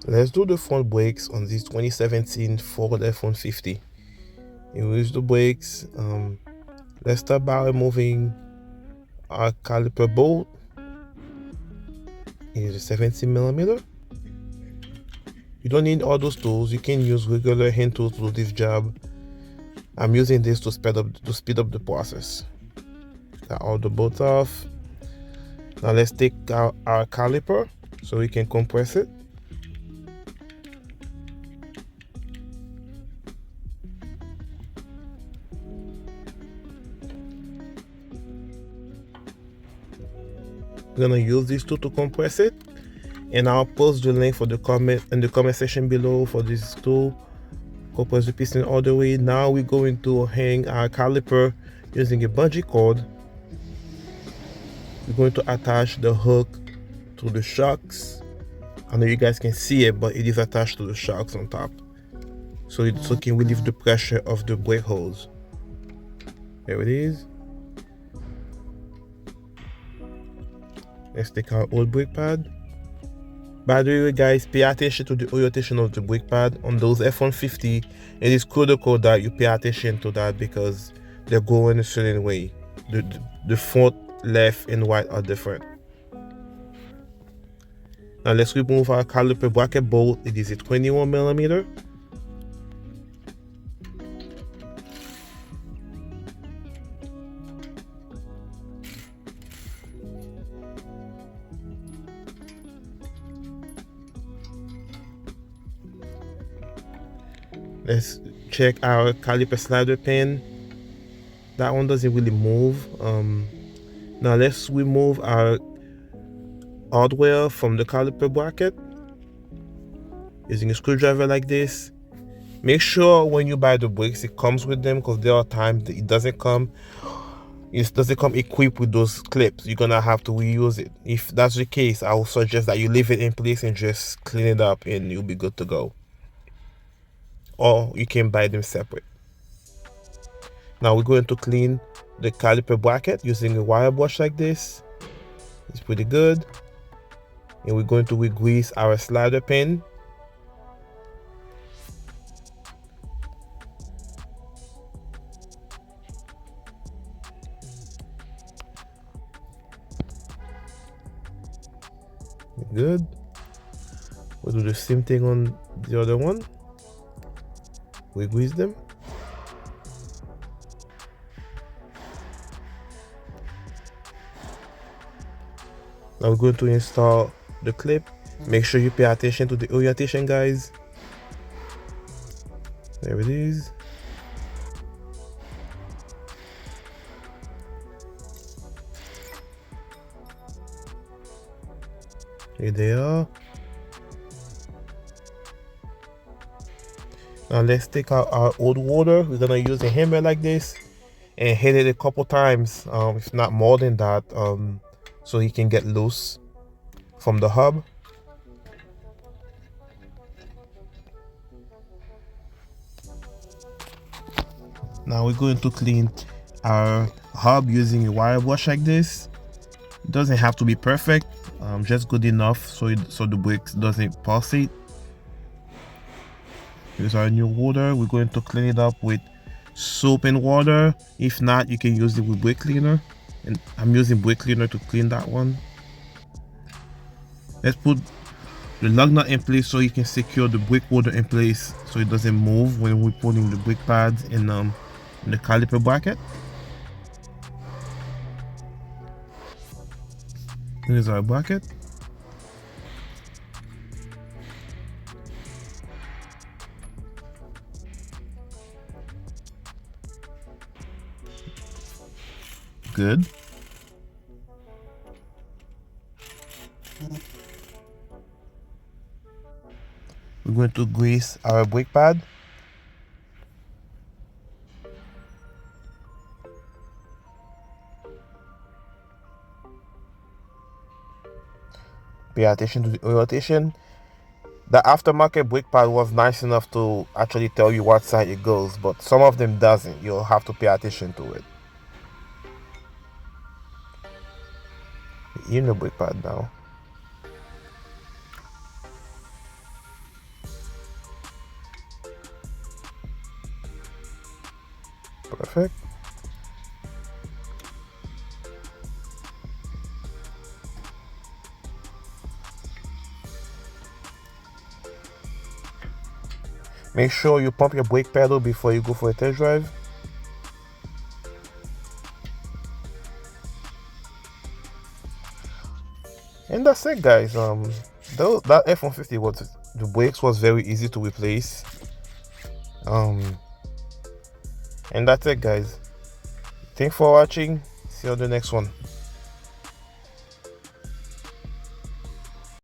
Let's do the front brakes on this 2017 Ford F-150. You use the brakes. Let's start by removing our caliper bolt. Here's a 17 millimeter. You don't need all those tools. You can use regular hand tools to do this job. I'm using this to speed up the process. Got all the bolts off. Now let's take out our caliper so we can compress it. We're gonna use this tool to compress it, and I'll post the link for the comment in the comment section below for this tool. Compress the piston all the way. Now we're going to hang our caliper using a bungee cord. We're going to attach the hook to the shocks. I know you guys can see it, but it is attached to the shocks on top, so it can relieve the pressure of the brake hose. There it is. Let's take our old brake pad. By the way, guys, pay attention to the orientation of the brake pad on those F-150. It is critical that you pay attention to that because they're going a certain way. The front, left, and right are different. Now let's remove our caliper bracket bolt. It is a 21 millimeter. Let's check our caliper slider pin. That one doesn't really move. Now let's remove our hardware from the caliper bracket using a screwdriver like this. Make sure when you buy the brakes it comes with them, because there are times that it doesn't come equipped with those clips. You're gonna have to reuse it. If that's the case, I will suggest that you leave it in place and just clean it up and you'll be good to go, or you can buy them separate. Now we're going to clean the caliper bracket using a wire brush like this. It's pretty good. And we're going to re-grease our slider pin. Good. We'll do the same thing on the other one. Re-grease them. Now we're going to install the clip. Make sure you pay attention to the orientation, guys. There it is. Here they are. Now let's take out our old rotor. We're gonna use a hammer like this and hit it a couple times, if not more than that, so he can get loose from the hub. Now we're going to clean our hub using a wire brush like this. It doesn't have to be perfect, just good enough so the brakes doesn't pulsate. Here's our new rotor. We're going to clean it up with soap and water. If not, you can use it with brake cleaner, and I'm using brake cleaner to clean that one. Let's put the lug nut in place so you can secure the brake rotor in place so it doesn't move when we're putting the brake pads in the caliper bracket. Here's our bracket. Good. We're going to grease our brake pad. Pay attention to the rotation. The aftermarket brake pad was nice enough to actually tell you what side it goes, but some of them doesn't. You'll have to pay attention to it. In the brake pad now. Perfect. Make sure you pump your brake pedal before you go for a test drive. And that's it, guys. That F-150 was, the brakes was very easy to replace. And that's it, guys. Thanks for watching. See you on the next one.